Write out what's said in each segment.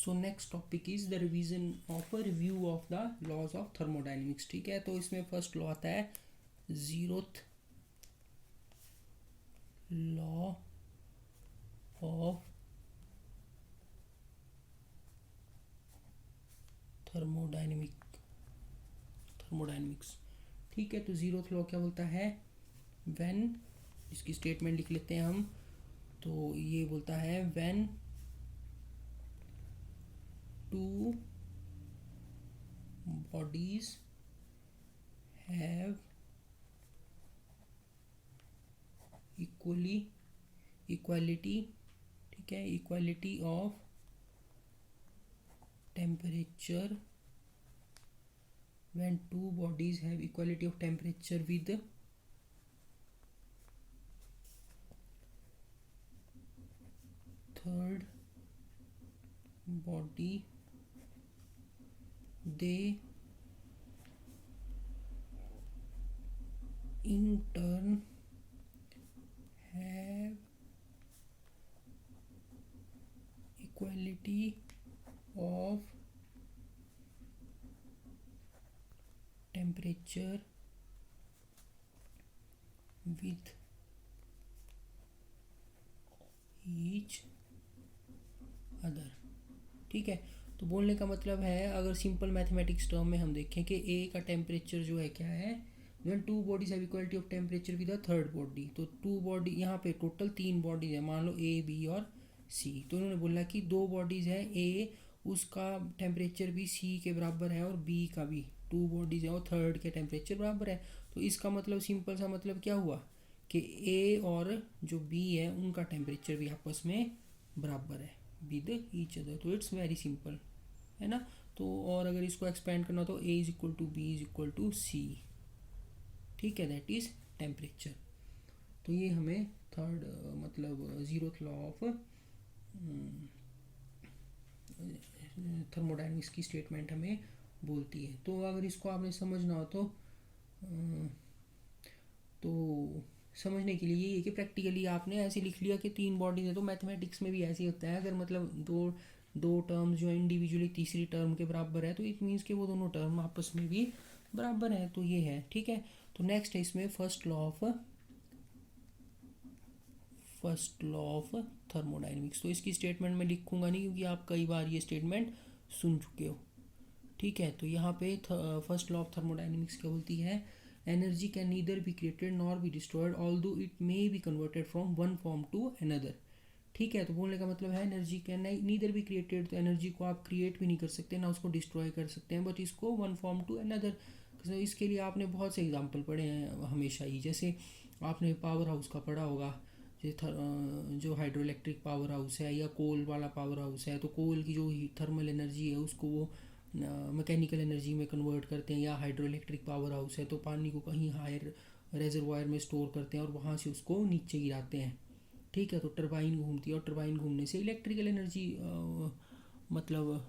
So next topic is the revision of a review of the laws of thermodynamics. ठीक है, तो इसमें first law आता है जीरोथ लॉ ऑफ थर्मोडाइनमिक्स। ठीक है, तो जीरोथ लॉ क्या बोलता है, व्हेन, इसकी स्टेटमेंट लिख लेते हैं हम। तो ये बोलता है when two bodies have equality, ठीक है, equality of temperature, when two bodies have equality of temperature with third body, they in turn have equality of temperature with each other। ठीक है, तो बोलने का मतलब है, अगर सिंपल मैथमेटिक्स टर्म में हम देखें कि ए का टेम्परेचर जो है क्या है, when two bodies have equality of temperature with a third body. तो टू बॉडी, यहाँ पे टोटल 3 बॉडीज है, मान लो ए बी और सी। तो उन्होंने बोला कि 2 बॉडीज है, ए उसका टेम्परेचर भी सी के बराबर है और बी का भी, 2 बॉडीज है और थर्ड के टेम्परेचर बराबर है। तो इसका मतलब सिंपल सा मतलब क्या हुआ कि ए और जो बी है उनका टेम्परेचर भी आपस में बराबर है विद ईच अदर। तो इट्स वेरी सिंपल, है ना। तो और अगर इसको एक्सपेंड करना तो A is equal to B is equal to C. ठीक है, दैट इज टेम्परेचर। तो ये हमें थर्ड मतलब जीरोथ लॉ ऑफ थर्मोडाइनमिक्स की स्टेटमेंट हमें बोलती है। तो अगर इसको आपने समझना हो तो समझने के लिए ये है कि प्रैक्टिकली आपने ऐसे लिख लिया कि 3 बॉडीज है, तो मैथमेटिक्स में भी ऐसे ही होता है। अगर मतलब दो टर्म्स जो है इंडिविजुअली तीसरी टर्म के बराबर है, तो इट मीन्स कि वो दोनों टर्म आपस में भी बराबर है। तो ये है, ठीक है। तो नेक्स्ट है इसमें फर्स्ट लॉ ऑफ थर्मोडाइनमिक्स। तो इसकी स्टेटमेंट में लिखूंगा नहीं, क्योंकि आप कई बार ये स्टेटमेंट सुन चुके हो। ठीक है, तो यहाँ पे फर्स्ट लॉ ऑफ थर्मोडाइनमिक्स क्या बोलती है, energy can neither be created nor be destroyed although it may be converted from one form to another. ठीक है, तो बोलने का मतलब है energy can neither be created, तो एनर्जी को आप क्रिएट भी नहीं कर सकते ना उसको डिस्ट्रॉय कर सकते हैं, बट इसको वन फॉर्म टू अनदर। इसके लिए आपने बहुत से एग्जांपल पढ़े हैं हमेशा ही, जैसे आपने पावर हाउस का पढ़ा होगा, जो हाइड्रो इलेक्ट्रिक पावर हाउस है या कोल वाला पावर हाउस है, तो कोल की जो थर्मल एनर्जी है उसको वो मैकेनिकल एनर्जी में कन्वर्ट करते हैं। या हाइड्रो इलेक्ट्रिक पावर हाउस है तो पानी को कहीं हायर रेजरवायर में स्टोर करते हैं और वहाँ से उसको नीचे गिराते हैं। ठीक है, तो टरबाइन घूमती है और टरबाइन घूमने से इलेक्ट्रिकल एनर्जी मतलब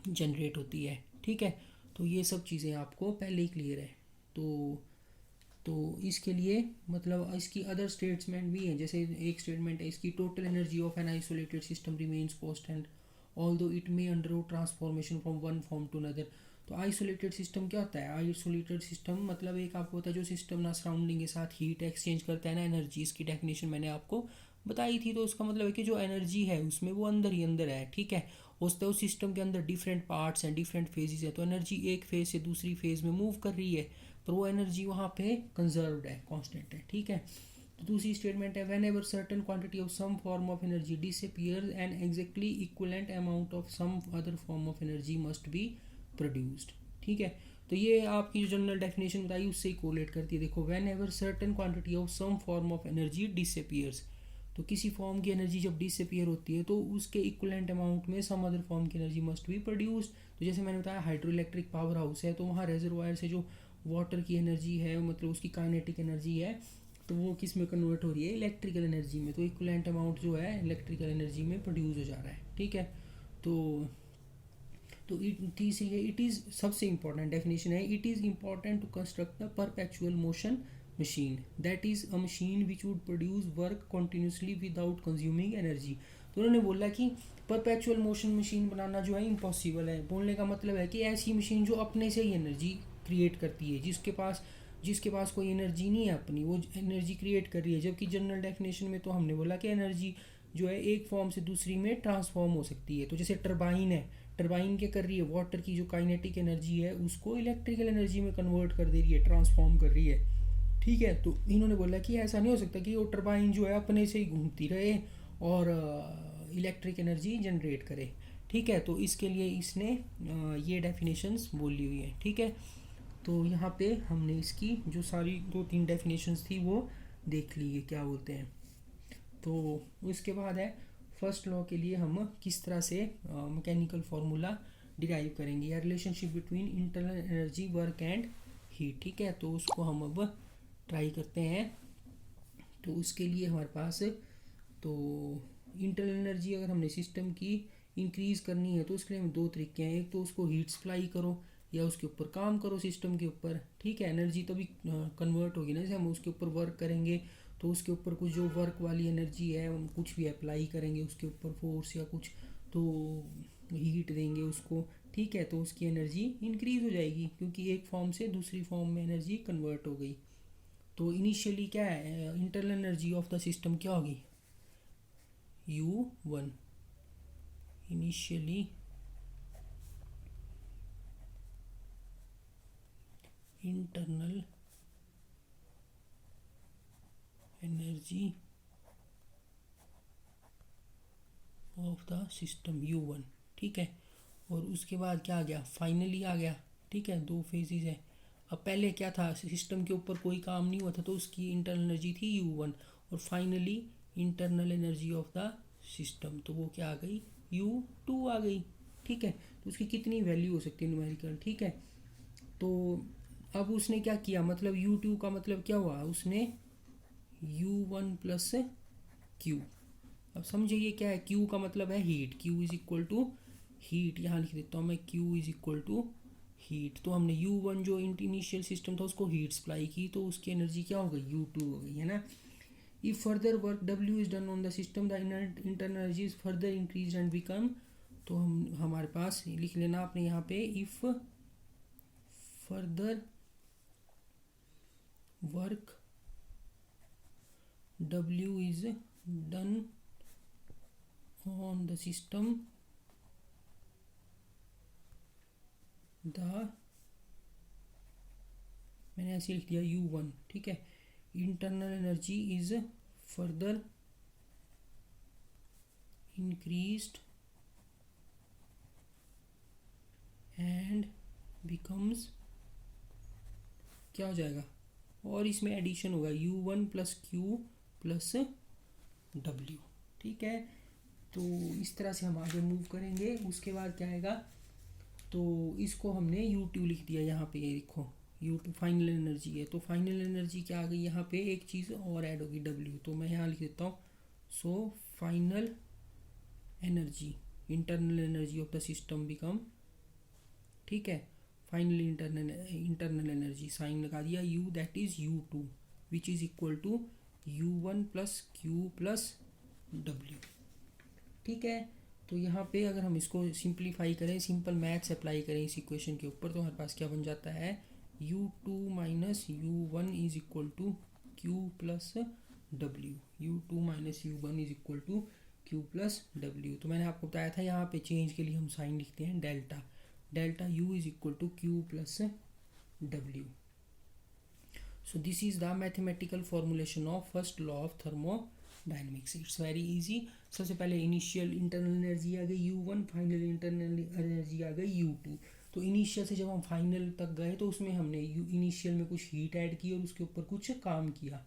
जनरेट होती है। ठीक है, तो ये सब चीज़ें आपको पहले ही क्लियर है। तो इसके लिए मतलब इसकी अदर स्टेटमेंट भी हैं, जैसे एक स्टेटमेंट है इसकी, total energy of an isolated system remains constant although it may undergo transformation from one form to another. तो आइसोलेटेड सिस्टम क्या होता है, आइसोलेटेड सिस्टम मतलब एक आपको होता है जो सिस्टम ना सराउंडिंग के साथ हीट एक्सचेंज करता है ना एनर्जी, इसकी डेफिनेशन मैंने आपको बताई थी। तो उसका मतलब है कि जो एनर्जी है उसमें वो अंदर ही अंदर है। ठीक है, उस सिस्टम के अंदर डिफरेंट पार्ट्स हैं, डिफरेंट फेजेस हैं, तो एनर्जी एक फेज से दूसरी फेज में मूव कर रही है, पर वो एनर्जी वहाँ पे कंजर्व्ड है, कांस्टेंट है। ठीक है, तो दूसरी स्टेटमेंट है whenever certain quantity of some form of energy disappears an exactly equivalent amount of some other form of energy must be produced. ठीक है, तो ये आपकी जो जनरल डेफिनेशन बताई उससे ही कोरिलेट करती है। देखो, whenever certain quantity of some form of energy disappears, तो किसी फॉर्म की एनर्जी जब डिसअपीयर होती है तो उसके इक्विवेलेंट अमाउंट में सम अदर फॉर्म की एनर्जी मस्ट बी प्रोड्यूस्ड। तो जैसे मैंने बताया हाइड्रो इलेक्ट्रिक पावर हाउस है, तो वहाँ रेजरवायर से जो वाटर की एनर्जी है मतलब उसकी काइनेटिक एनर्जी है, तो वो किस में कन्वर्ट हो रही है, इलेक्ट्रिकल एनर्जी में। तो इक्विवेलेंट अमाउंट जो है इलेक्ट्रिकल एनर्जी में प्रोड्यूस हो जा रहा है। ठीक है, तो तीसरी है, इट इज़ सबसे इंपॉर्टेंट डेफिनेशन है, it is important to construct the perpetual motion machine that is a machine which would produce work continuously without consuming energy. तो उन्होंने बोला कि परपेचुअल मोशन मशीन बनाना जो है इम्पॉसिबल है। बोलने का मतलब है कि ऐसी मशीन जो अपने से ही एनर्जी क्रिएट करती है, जिसके पास कोई एनर्जी नहीं है अपनी, वो एनर्जी क्रिएट कर रही है। जबकि जनरल डेफिनेशन में तो हमने बोला कि एनर्जी जो है एक फॉर्म से दूसरी में ट्रांसफॉर्म हो सकती है। तो जैसे टरबाइन है, टरबाइन क्या कर रही है, वाटर की जो काइनेटिक एनर्जी है उसको इलेक्ट्रिकल एनर्जी में कन्वर्ट कर दे रही है, ट्रांसफॉर्म कर रही है। ठीक है, तो इन्होंने बोला कि ऐसा नहीं हो सकता कि वो टरबाइन जो है अपने से ही घूमती रहे और इलेक्ट्रिक एनर्जी जनरेट करे। ठीक है, तो इसके लिए इसने ये डेफिनेशंस बोली हुई है। ठीक है, तो यहाँ पे हमने इसकी जो सारी 2-3 डेफिनेशंस थी वो देख ली है क्या बोलते हैं। तो उसके बाद है फर्स्ट लॉ के लिए हम किस तरह से मैकेनिकल फार्मूला डिराइव करेंगे, या relationship between internal energy work and heat. ठीक है, तो उसको हम अब ट्राई करते हैं। तो उसके लिए हमारे पास तो इंटरनल एनर्जी अगर हमने सिस्टम की इंक्रीज़ करनी है तो उसके लिए हम 2 तरीके हैं। एक तो उसको हीट सप्लाई करो या उसके ऊपर काम करो सिस्टम के ऊपर। ठीक है, एनर्जी तभी कन्वर्ट होगी ना, जैसे हम उसके ऊपर वर्क करेंगे तो उसके ऊपर कुछ जो वर्क वाली एनर्जी है हम कुछ भी अप्लाई करेंगे उसके ऊपर, फोर्स या कुछ, तो हीट देंगे उसको। ठीक है, तो उसकी एनर्जी इंक्रीज़ हो जाएगी क्योंकि एक फॉर्म से दूसरी फॉर्म में एनर्जी कन्वर्ट हो गई। तो इनिशियली क्या है, internal energy of the system क्या होगी, U1 initially internal energy of the system U1। ठीक है, और उसके बाद क्या आ गया, फाइनली आ गया। ठीक है, 2 फेजेस है। अब पहले क्या था, सिस्टम के ऊपर कोई काम नहीं हुआ था तो उसकी इंटरनल एनर्जी थी U1, और finally internal energy of the system तो वो क्या आ गई, U2 आ गई। ठीक है, तो उसकी कितनी वैल्यू हो सकती है न्यूमेरिकल। ठीक है, तो अब उसने क्या किया, मतलब U2 का मतलब क्या हुआ, उसने U1 प्लस Q। अब समझिए ये क्या है, Q का मतलब है heat, Q is equal to heat, यहाँ लिख देता हूँ मैं, Q is equal to heat. तो हमने U1 जो इनिशियल सिस्टम था उसको हीट सप्लाई की तो उसकी एनर्जी क्या हो गई, U2 हो गई, है ना। If further work W is done on the system the internal energy is further increase and become, तो हमारे पास लिख लेना आपने यहाँ पे, if further work W is done on the system मैंने ऐसे लिख दिया U1। ठीक है, internal energy is further increased and becomes, क्या हो जाएगा, और इसमें एडिशन होगा U1 plus Q plus W। ठीक है, तो इस तरह से हम आगे मूव करेंगे। उसके बाद क्या आएगा, तो इसको हमने U2 लिख दिया यहाँ पे, ये देखो U2 फाइनल एनर्जी है। तो फाइनल एनर्जी क्या आ गई, यहाँ पे एक चीज़ और ऐड होगी W, तो मैं यहाँ लिख देता हूँ, so final energy internal energy of the system become, ठीक है, फाइनली इंटरनल एनर्जी साइन लगा दिया U, that is U2 which is equal to U1 plus Q plus W। ठीक है, तो यहाँ पे अगर हम इसको सिंप्लीफाई करें, सिंपल मैथ्स अप्लाई करें इस इक्वेशन के ऊपर, तो हमारे पास क्या बन जाता है, U2 minus U1 is equal to Q plus W। U2 minus U1 is equal to Q plus W। तो मैंने आपको बताया था यहाँ पे चेंज के लिए हम साइन लिखते हैं delta, delta U is equal to Q plus W। So this is the mathematical formulation of first law of thermodynamics. It's very easy. सबसे पहले इनिशियल इंटरनल एनर्जी आ गई U1, फाइनल इंटरनल एनर्जी आ गई U2। तो initial से जब हम final तक गए तो उसमें हमने इनिशियल में कुछ हीट ऐड की और उसके ऊपर कुछ काम किया।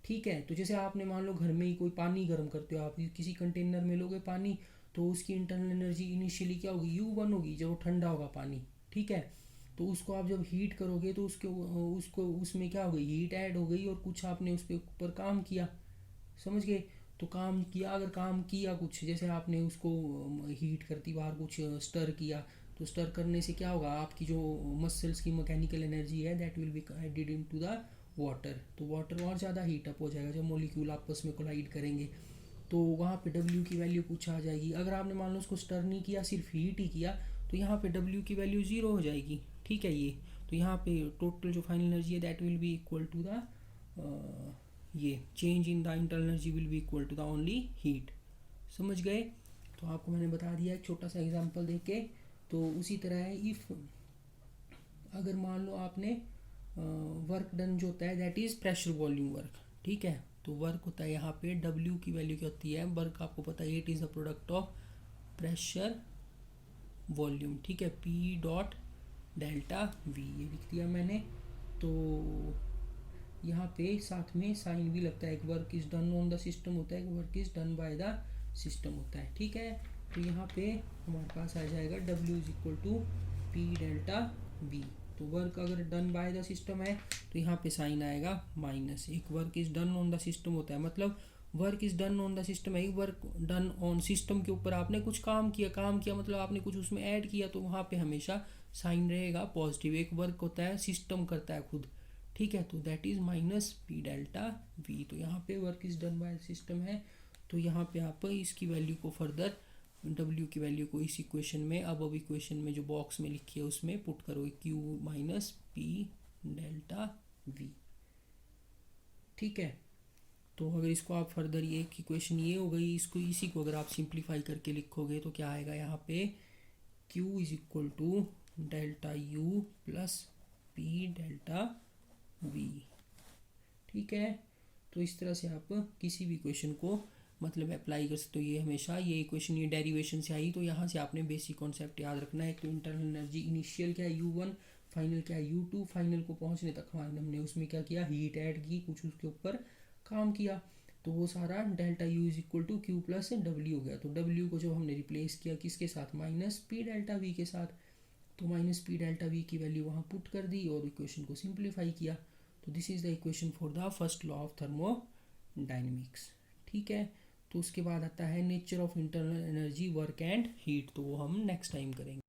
ठीक है, तो जैसे आपने मान लो घर में ही कोई पानी गर्म करते हो, आप किसी कंटेनर में लोगे पानी, तो उसकी इंटरनल एनर्जी इनिशियली क्या होगी, U1 होगी जब वो ठंडा होगा पानी। ठीक है, तो उसको आप जब हीट करोगे तो उसको उसमें क्या हो गई, हीट ऐड हो गई और कुछ आपने उसके ऊपर काम किया, समझ गए। तो काम किया, अगर काम किया कुछ, जैसे आपने उसको हीट करती बाहर कुछ स्टर किया, तो स्टर करने से क्या होगा, आपकी जो मसल्स की मैकेनिकल एनर्जी है that will be added into the water. तो वाटर और ज़्यादा हीट अप हो जाएगा जब मॉलिक्यूल आपस में कोलाइड करेंगे। तो वहाँ पे W की वैल्यू कुछ आ जाएगी। अगर आपने मान लो उसको स्टर नहीं किया, सिर्फ हीट ही किया, तो यहाँ पे W की वैल्यू 0 हो जाएगी। ठीक है, ये तो यहाँ पे टोटल जो फाइनल एनर्जी है that will be equal to the ये change in the internal energy will be equal to the only heat. समझ गए? तो आपको मैंने बता दिया एक छोटा सा एग्जांपल देके। तो उसी तरह है, इफ़ अगर मान लो आपने वर्क डन जो होता है that is pressure volume work. ठीक है, तो वर्क होता है यहाँ पे W की वैल्यू क्या होती है, वर्क आपको पता है it is the product of pressure volume. ठीक है, P डॉट डेल्टा V ये लिख दिया मैंने। तो यहाँ पे साथ में साइन भी लगता है, एक work is done on the system होता है, एक work is done by the system होता है। ठीक है, तो यहाँ पे हमारे पास आ जाएगा W is equal to P delta V। तो वर्क अगर डन बाय द सिस्टम है तो यहाँ पे साइन आएगा माइनस, एक work is done on the system होता है, मतलब work is done on the system है, वर्क डन ऑन सिस्टम के ऊपर आपने कुछ काम किया मतलब आपने कुछ उसमें ऐड किया, तो वहाँ पे हमेशा साइन रहेगा पॉजिटिव। एक वर्क होता है सिस्टम करता है खुद। ठीक है, तो that is minus P delta V। तो यहाँ पे work is done by system है, तो यहाँ पे आप इसकी वैल्यू को फर्दर W की वैल्यू को इस इक्वेशन में, अब इक्वेशन में जो बॉक्स में लिखी है उसमें पुट करो, Q minus P delta V। ठीक है, तो अगर इसको आप फर्दर, ये एक इक्वेशन ये हो गई, इसको इसी को अगर आप सिंप्लीफाई करके लिखोगे तो क्या आएगा यहाँ पे, Q is equal to delta U plus P delta V। ठीक है, तो इस तरह से आप किसी भी इक्वेशन को मतलब अप्लाई कर सकते हो। ये हमेशा ये इक्वेशन ये डेरिवेशन से आई, तो यहाँ से आपने बेसिक कॉन्सेप्ट याद रखना है। तो इंटरनल एनर्जी इनिशियल क्या है U1, फाइनल क्या है U2। फाइनल को पहुँचने तक हमने उसमें क्या किया, हीट ऐड की, कुछ उसके ऊपर काम किया, तो वो सारा delta U is equal to Q plus W हो गया। तो W को जो हमने रिप्लेस किया किसके साथ, माइनस P डेल्टा V के साथ, तो माइनस P डेल्टा V की वैल्यू वहाँ पुट कर दी और इक्वेशन को सिंप्लीफाई किया। तो this is the equation for the first law of thermodynamics. ठीक है, तो उसके बाद आता है nature of internal energy, work and heat, तो वो हम नेक्स्ट टाइम करेंगे।